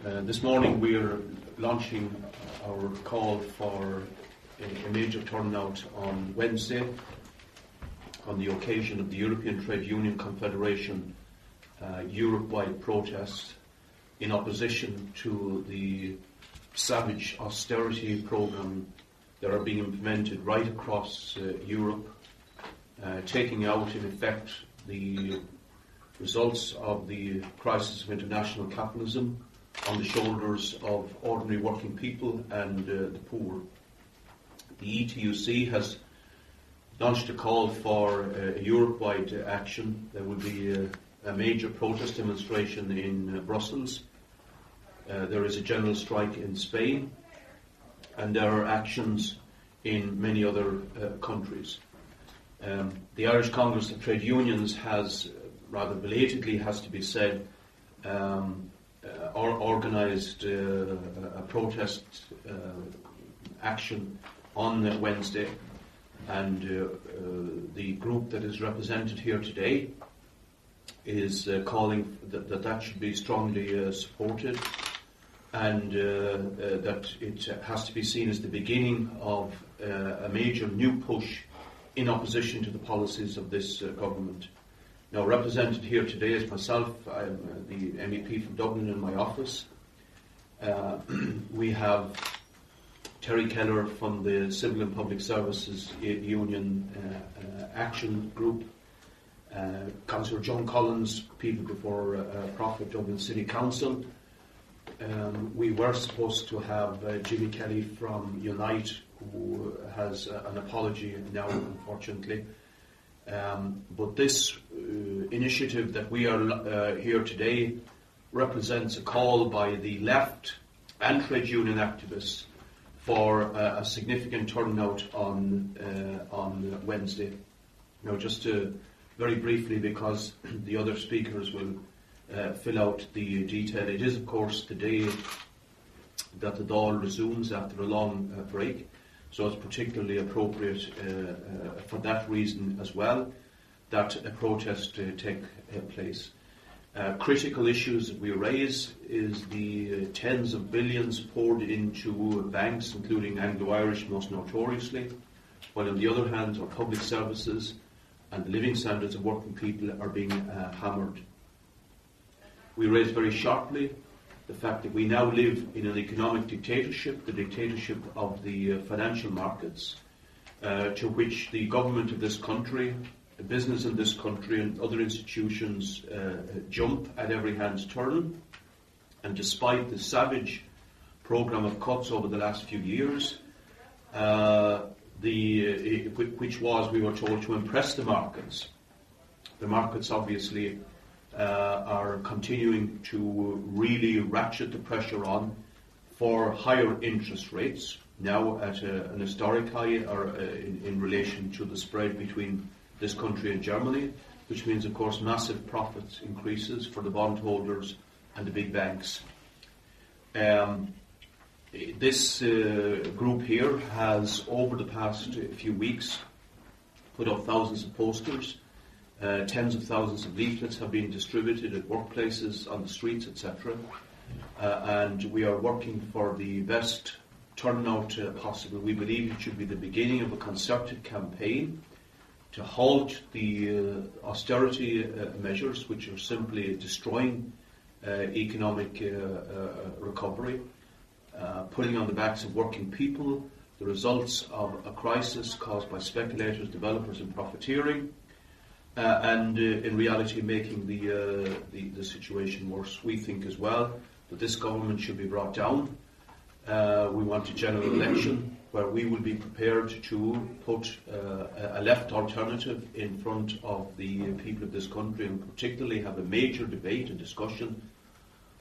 This morning we are launching our call for a major turnout on Wednesday on the occasion of the European Trade Union Confederation Europe-wide protests in opposition to the savage austerity programme that are being implemented right across Europe, taking out in effect the results of the crisis of international capitalism on the shoulders of ordinary working people and the poor. The ETUC has launched a call for a Europe-wide action. There will be a major protest demonstration in Brussels. There is a general strike in Spain, and there are actions in many other countries. The Irish Congress of Trade Unions has, rather belatedly has to be said, organised a protest action on Wednesday, and the group that is represented here today is calling that should be strongly supported, and that it has to be seen as the beginning of a major new push in opposition to the policies of this government. Now, represented here today is myself. I'm the MEP from Dublin in my office. We have Terry Keller from the Civil and Public Services Union Action Group, Councillor John Collins, People Before Profit, Dublin City Council. We were supposed to have Jimmy Kelly from Unite, who has an apology now, unfortunately. But this initiative that we are here today represents a call by the left and trade union activists for a significant turnout on Wednesday. Now, just very briefly, because the other speakers will fill out the detail, it is of course the day that the Dáil resumes after a long break. So it's particularly appropriate for that reason as well that a protest take place. Critical issues that we raise is the tens of billions poured into banks, including Anglo-Irish most notoriously, while on the other hand our public services and the living standards of working people are being hammered. We raise very sharply the fact that we now live in an economic dictatorship, the dictatorship of the financial markets, to which the government of this country, the business in this country and other institutions jump at every hand's turn. And despite the savage programme of cuts over the last few years, which was, we were told, to impress the markets obviously are continuing to really ratchet the pressure on for higher interest rates, now at an historic high, or in relation to the spread between this country and Germany, which means, of course, massive profit increases for the bondholders and the big banks. This group here has, over the past few weeks, put up thousands of posters. Tens of thousands of leaflets have been distributed at workplaces, on the streets, etc. And we are working for the best turnout possible. We believe it should be the beginning of a concerted campaign to halt the austerity measures, which are simply destroying economic recovery, putting on the backs of working people the results of a crisis caused by speculators, developers and profiteering, and in reality making the situation worse. We think as well that this government should be brought down. We want a general election where we will be prepared to put a left alternative in front of the people of this country, and particularly have a major debate and discussion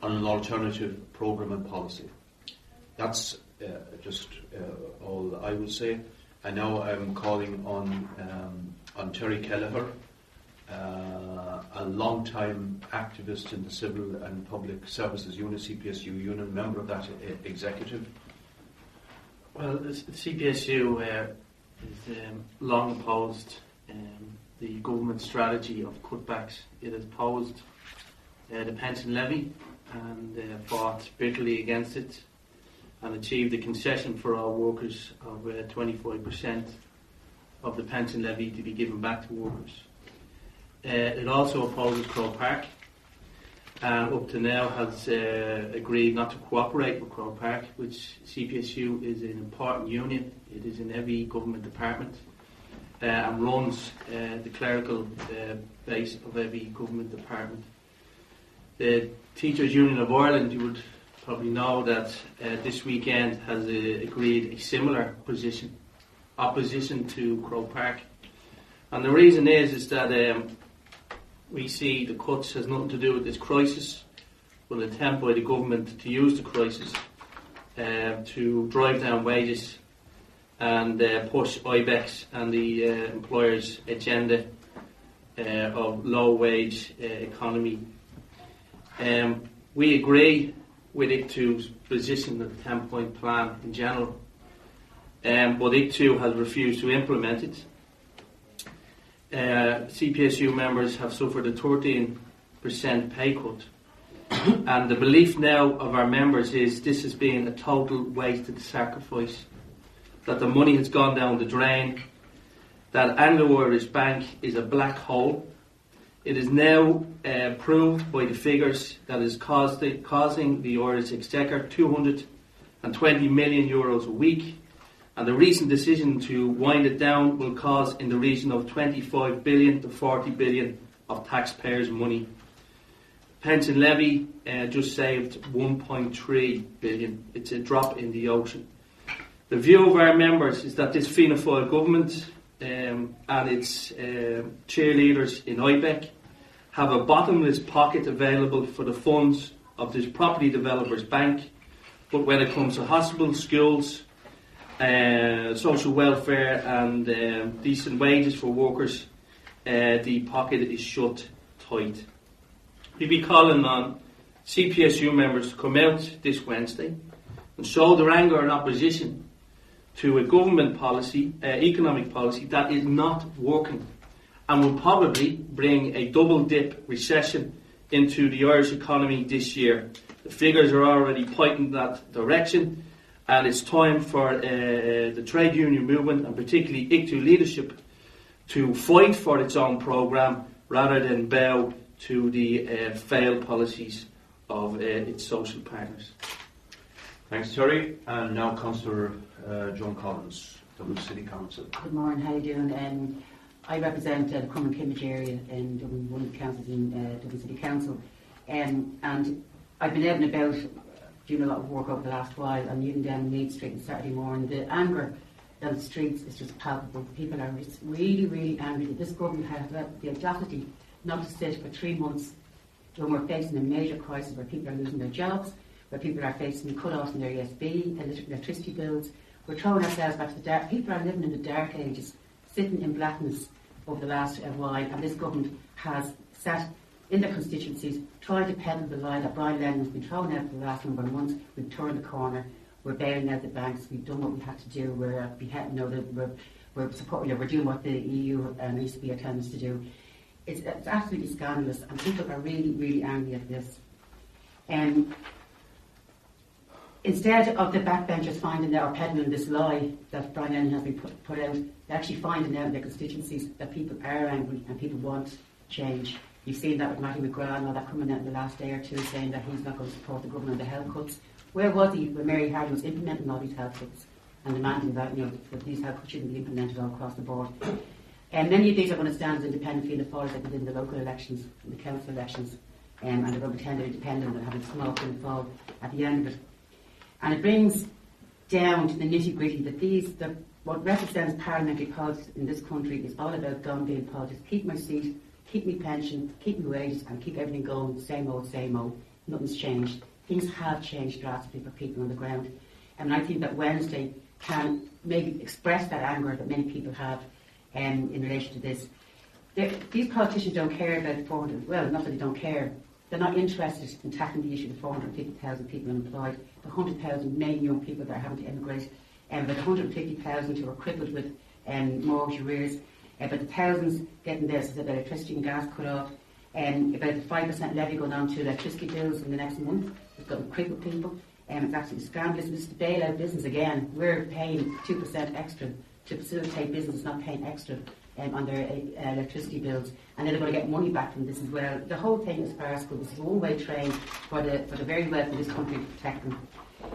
on an alternative programme and policy. That's just all I will say. And now I'm calling on Terry Kelleher, a long-time activist in the Civil and Public Services Union, CPSU Union, member of that executive. Well, the CPSU has long opposed the government strategy of cutbacks. It has opposed the pension levy and fought bitterly against it and achieved a concession for all workers of 25% of the pension levy to be given back to workers. It also opposes Croke Park, and up to now has agreed not to cooperate with Croke Park, which CPSU is an important union. It is in every government department and runs the clerical base of every government department. The Teachers Union of Ireland, you would probably know that this weekend has agreed a similar position, opposition to Croke Park. And the reason is that we see the cuts has nothing to do with this crisis, but an attempt by the government to use the crisis to drive down wages and push IBEX and the employers' agenda of low wage economy. We agree with ICTU's position of the 10-point plan in general, but ICTU has refused to implement it. CPSU members have suffered a 13% pay cut, and the belief now of our members is this has been a total wasted sacrifice, that the money has gone down the drain, that Anglo-Irish Bank is a black hole. It is now proved by the figures that is causing the Irish Exchequer €220 million a week, and the recent decision to wind it down will cause in the region of 25 billion to 40 billion of taxpayers' money. Pension levy just saved 1.3 billion. It's a drop in the ocean. The view of our members is that this Fianna Fáil government and its cheerleaders in IBEC have a bottomless pocket available for the funds of this property developers bank, but when it comes to hospitals, schools, social welfare and decent wages for workers, the pocket is shut tight. We'll be calling on CPSU members to come out this Wednesday and show their anger and opposition to a government policy, economic policy that is not working and will probably bring a double dip recession into the Irish economy this year. The figures are already pointing that direction, and it's time for the trade union movement and particularly ICTU leadership to fight for its own programme rather than bow to the failed policies of its social partners. Thanks, Terry. And now Councillor John Collins, Dublin City Council. Good morning, how are you doing? I represent the Cumming-Kimmage area in Dublin, one of the councils in Dublin City Council. And I've been out and about doing a lot of work over the last while and even down Mead Street on Saturday morning. The anger down the streets is just palpable. People are really, really angry that this government has the audacity not to sit for 3 months when we're facing a major crisis where people are losing their jobs, where people are facing cut-offs in their ESB, electricity bills. We're throwing ourselves back to the dark. People are living in the dark ages, sitting in blackness over the last while, and this government has sat in their constituencies trying to peddle the lie that Brian Lennon has been thrown out for the last number of months. We've turned the corner. We're bailing out the banks. We've done what we had to do. We're doing what the EU and ECB are telling us to do. It's absolutely scandalous, and people are really, really angry at this. Instead of the backbenchers finding out or peddling this lie that Brian Lennon has been put out, they're actually finding out in their constituencies that people are angry and people want change. You've seen that with Matty McGrath and all that coming out in the last day or two, saying that he's not going to support the government on the health cuts. Where was he when Mary Harding was implementing all these health cuts and demanding that that these health cuts shouldn't be implemented all across the board? And many of these are going to stand as independent Fianna Fáil like they did in the local elections, in the council elections, and they're going to pretend they're independent and having small Fianna Fáil at the end of it. And it brings down to the nitty-gritty that what represents parliamentary politics in this country is all about gone-being politics. Keep my seat, keep me pension, keep me wages, and keep everything going, same old, same old. Nothing's changed. Things have changed drastically for people on the ground. And I think that Wednesday can maybe express that anger that many people have in relation to this. These politicians don't care about the 400, well, not that they don't care. They're not interested in tackling the issue of the 450,000 people unemployed, the 100,000 main young people that are having to emigrate, the 150,000 who are crippled with mortgage arrears, but the thousands getting their electricity and gas cut off, About the 5% levy going on to electricity bills in the next month. It's going to cripple people. It's absolutely scandalous. This is the bailout business again. We're paying 2% extra to facilitate businesses not paying extra on their electricity bills, and then they're going to get money back from this as well. The whole thing is farcical. This is a one-way train for the very wealthy of this country to protect them.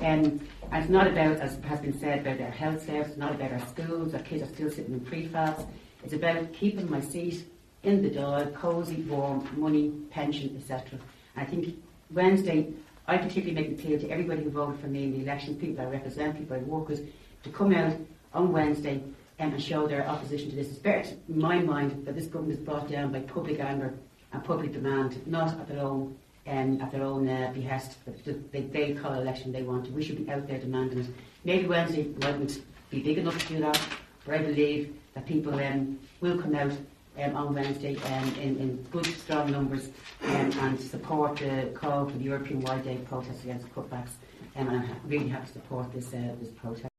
And it's not about, as has been said, about our health service. It's not about our schools. Our kids are still sitting in prefabs. It's about keeping my seat in the Dáil, cosy, warm, money, pension, etc. I think Wednesday, I particularly make it clear to everybody who voted for me in the elections, people that I represent, people I work with, to come out on Wednesday and show their opposition to this. It's better, in my mind, that this government is brought down by public anger and public demand, not at their own behest. They call an election they want to. We should be out there demanding it. Maybe Wednesday won't be big enough to do that, but I believe that people will come out on Wednesday in good, strong numbers and support the call for the European-wide day protest against cutbacks. And I really have to support this protest.